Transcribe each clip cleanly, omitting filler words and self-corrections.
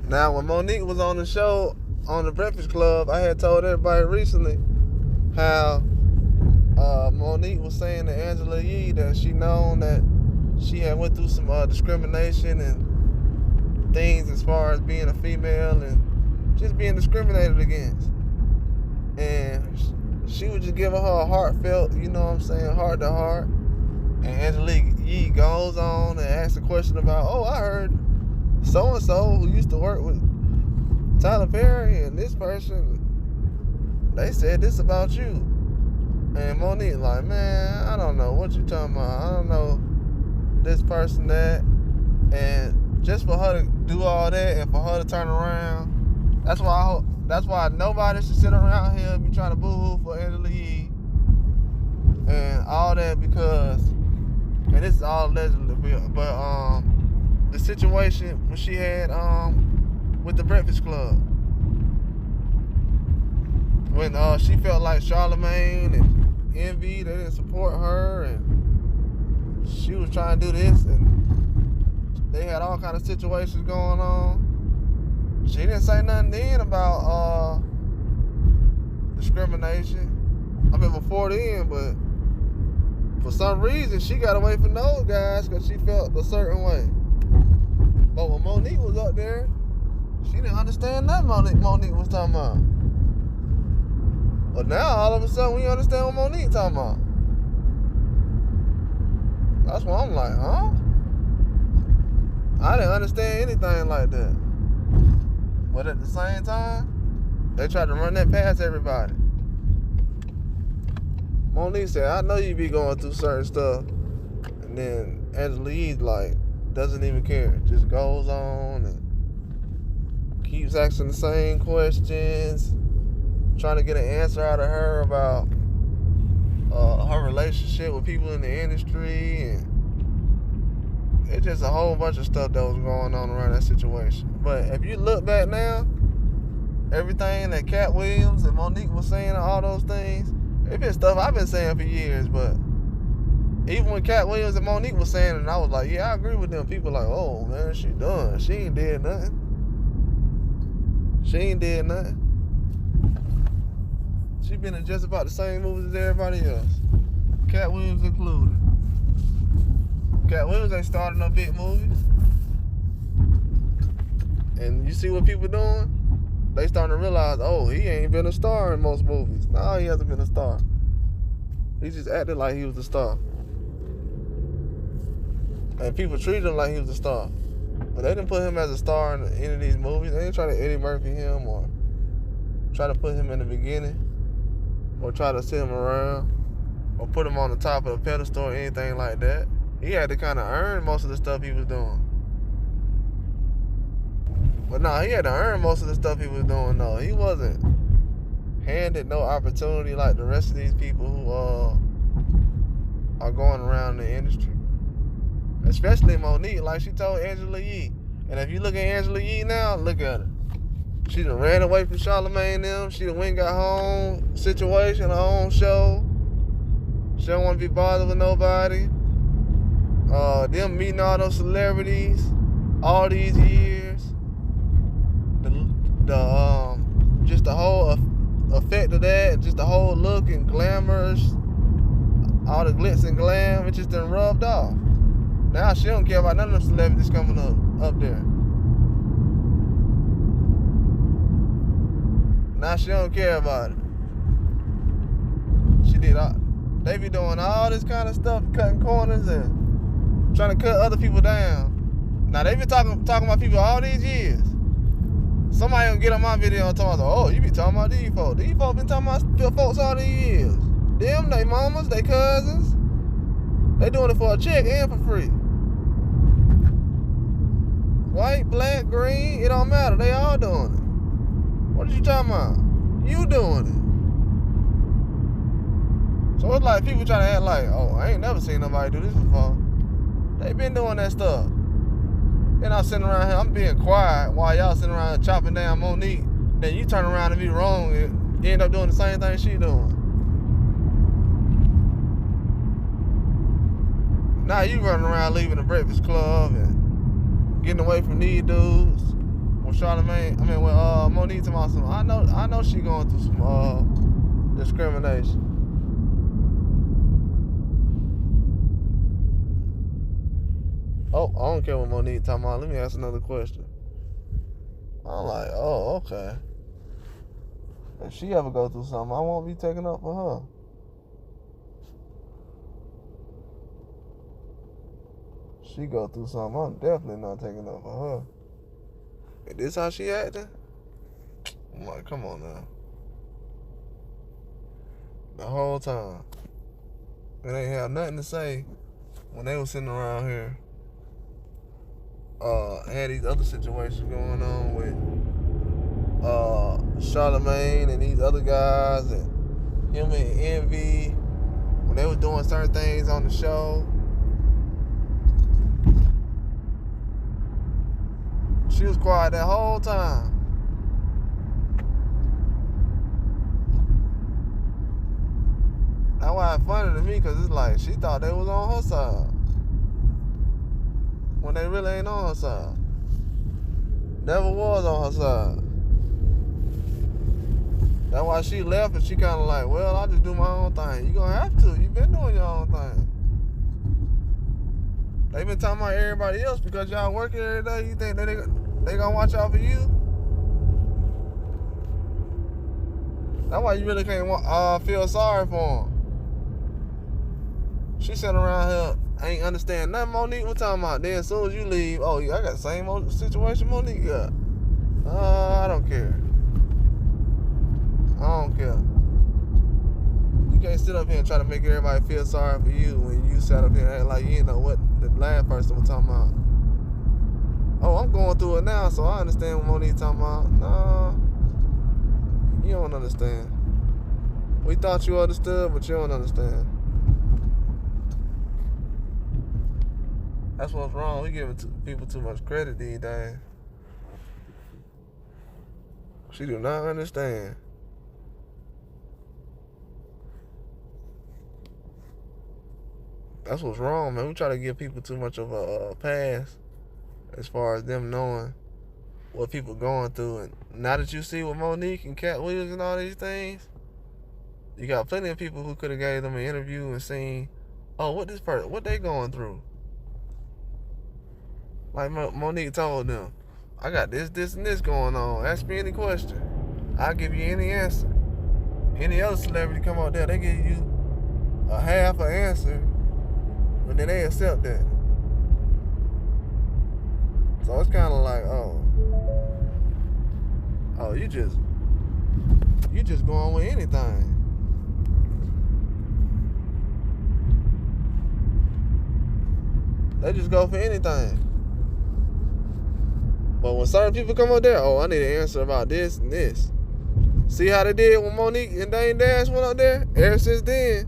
Now, when Monique was on the show on the Breakfast Club, I had told everybody recently how Monique was saying to Angela Yee that she known that she had went through some discrimination and things as far as being a female and just being discriminated against. And she was just giving her a heartfelt, you know what I'm saying, heart to heart. And Angela Yee goes on and asks a question about, oh, I heard so-and-so who used to work with Tyler Perry and this person, they said this about you. And Monique like, man, I don't know what you talking about. I don't know this person, that. And just for her to do all that and for her to turn around, that's why nobody should sit around here and be trying to boo-hoo for Angela Yee and all that, because, and this is all allegedly, but the situation when she had with the Breakfast Club, when she felt like Charlamagne and Envy, they didn't support her, and she was trying to do this, and they had all kind of situations going on. She didn't say nothing then about discrimination. I mean, before then, but for some reason she got away from those guys because she felt a certain way. But when Monique was up there, she didn't understand nothing Monique was talking about. But now, all of a sudden, we understand what Monique talking about. That's why I'm like, huh? I didn't understand anything like that. But at the same time, they tried to run that past everybody. Monique said, I know you be going through certain stuff. And then Angela Yee's like, doesn't even care. Just goes on and keeps asking the same questions, trying to get an answer out of her about her relationship with people in the industry, and it's just a whole bunch of stuff that was going on around that situation. But if you look back now, everything that Cat Williams and Monique was saying and all those things, it's been stuff I've been saying for years. But even when Cat Williams and Monique was saying it, and I was like, yeah, I agree with them. People like, oh man, she done. She ain't did nothing. She ain't did nothing. She been in just about the same movies as everybody else, Cat Williams included. Cat Williams ain't starting no big movies. And you see what people doing? They starting to realize, oh, he ain't been a star in most movies. No, he hasn't been a star. He just acted like he was a star. And people treated him like he was a star. But they didn't put him as a star in any of these movies. They didn't try to Eddie Murphy him or try to put him in the beginning, or try to sit him around, or put him on the top of the pedestal or anything like that. He had to kind of earn most of the stuff he was doing. But no, he had to earn most of the stuff he was doing, though. He wasn't handed no opportunity like the rest of these people who are going around the industry. Especially Monique, like she told Angela Yee. And if you look at Angela Yee now, look at her. She done ran away from Charlamagne and them. She done went and got her own situation, her own show. She don't want to be bothered with nobody. Them meeting all those celebrities all these years. Just the whole effect of that, just the whole look and glamorous, all the glitz and glam, it just done rubbed off. Now she don't care about none of them celebrities coming up there. Now she don't care about it. They be doing all this kind of stuff, cutting corners and trying to cut other people down. Now they been talking about people all these years. Somebody gonna get on my video and talk about, oh, you be talking about these folks. These folks been talking about folks all these years. Them, they mamas, they cousins. They doing it for a check and for free. White, black, green, it don't matter. They all doing it. What are you talking about? You doing it. So it's like people trying to act like, oh, I ain't never seen nobody do this before. They been doing that stuff. Then I'm sitting around here, I'm being quiet while y'all sitting around here chopping down Monique. Then you turn around and be wrong and you end up doing the same thing she doing. Now you running around leaving the Breakfast Club and getting away from these dudes Charlamagne, when Monique talking about some, I know she going through some discrimination. Oh, I don't care what Monique talking about. Let me ask another question. I'm like, oh, okay. If she ever go through something, I won't be taking up for her. She go through something, I'm definitely not taking up for her. Is this how she acting? I'm like, come on now. The whole time. They ain't have nothing to say when they was sitting around here. Had these other situations going on with Charlamagne and these other guys and him and Envy when they was doing certain things on the show. She was quiet that whole time. That's why it's funny to me, because it's like she thought they was on her side when they really ain't on her side. Never was on her side. That's why she left, and she kind of like, well, I just do my own thing. You gonna have to. You been doing your own thing. They been talking about everybody else because y'all working every day. You think they gonna watch out for you? That's why you really can't feel sorry for them. She sitting around here, ain't understand nothing Monique was talking about. Then as soon as you leave, oh yeah, I got the same situation Monique got. I don't care. I don't care. You can't sit up here and try to make everybody feel sorry for you when you sat up here and act like you didn't know what the last person was talking about. Oh, I'm going through it now, so I understand what Monique talking about. Nah, you don't understand. We thought you understood, but you don't understand. That's what's wrong. We giving people too much credit these days. She do not understand. That's what's wrong, man. We try to give people too much of a pass as far as them knowing what people going through. And now that you see with Monique and Cat Williams and all these things, you got plenty of people who could have gave them an interview and seen, oh, what they going through. Like Monique told them, I got this, and this going on. Ask me any question. I'll give you any answer. Any other celebrity come out there, they give you a half an answer, and then they accept that. So it's kind of like, oh, you just going with anything. They just go for anything. But when certain people come up there, oh, I need an answer about this and this. See how they did when Monique and Dame Dash went up there? Ever since then,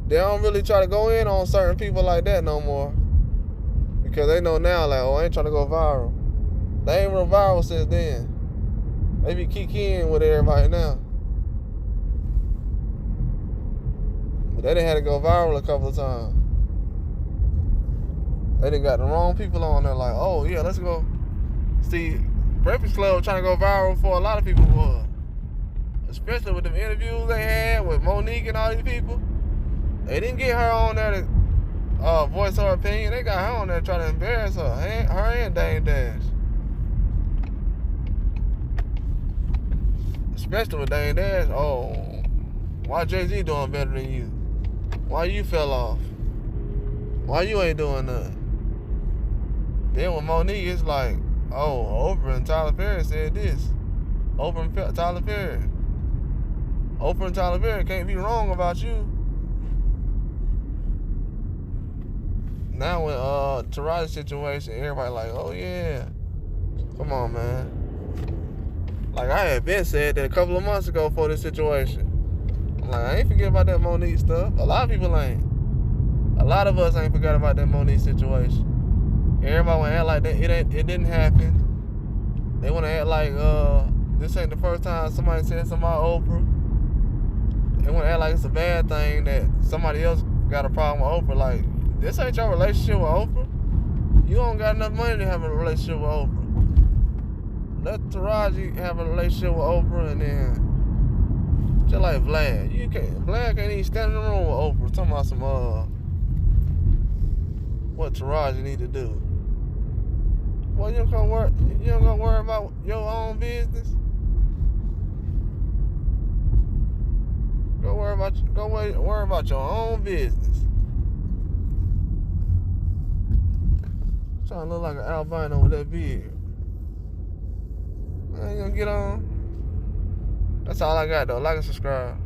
they don't really try to go in on certain people like that no more. Because they know now, like, oh, I ain't trying to go viral. They ain't real viral since then. They be kikiing with everybody now. But they done had to go viral a couple of times. They done got the wrong people on there like, oh, yeah, let's go. See, Breakfast Club trying to go viral for a lot of people was. Especially with them interviews they had with Monique and all these people. They didn't get her on there to voice her opinion. They got her on there trying to embarrass her and Dame Dash. Especially with Dame Dash. Oh, why Jay-Z doing better than you? Why you fell off? Why you ain't doing nothing? Then with Monique, it's like, oh, Oprah and Tyler Perry said this. Oprah and Tyler Perry. Oprah and Tyler Perry can't be wrong about you. Now with Taraji's situation, everybody like, oh yeah. Come on, man. Like I had been said that a couple of months ago for this situation. I'm like, I ain't forget about that Monique stuff. A lot of people ain't. A lot of us ain't forgot about that Monique situation. Everybody want to act like that it didn't happen. They want to act like this ain't the first time somebody said something about Oprah. They want to act like it's a bad thing that somebody else got a problem with Oprah. Like, this ain't your relationship with Oprah. You don't got enough money to have a relationship with Oprah. let Taraji have a relationship with Oprah, and then just like Vlad, Vlad can't even stand in the room with Oprah talking about some what Taraji need to do. Well, you don't gonna worry about your own business. Go worry about your own business. Trying to look like an albino with that beard. I ain't gonna get on. That's all I got though. Like and subscribe.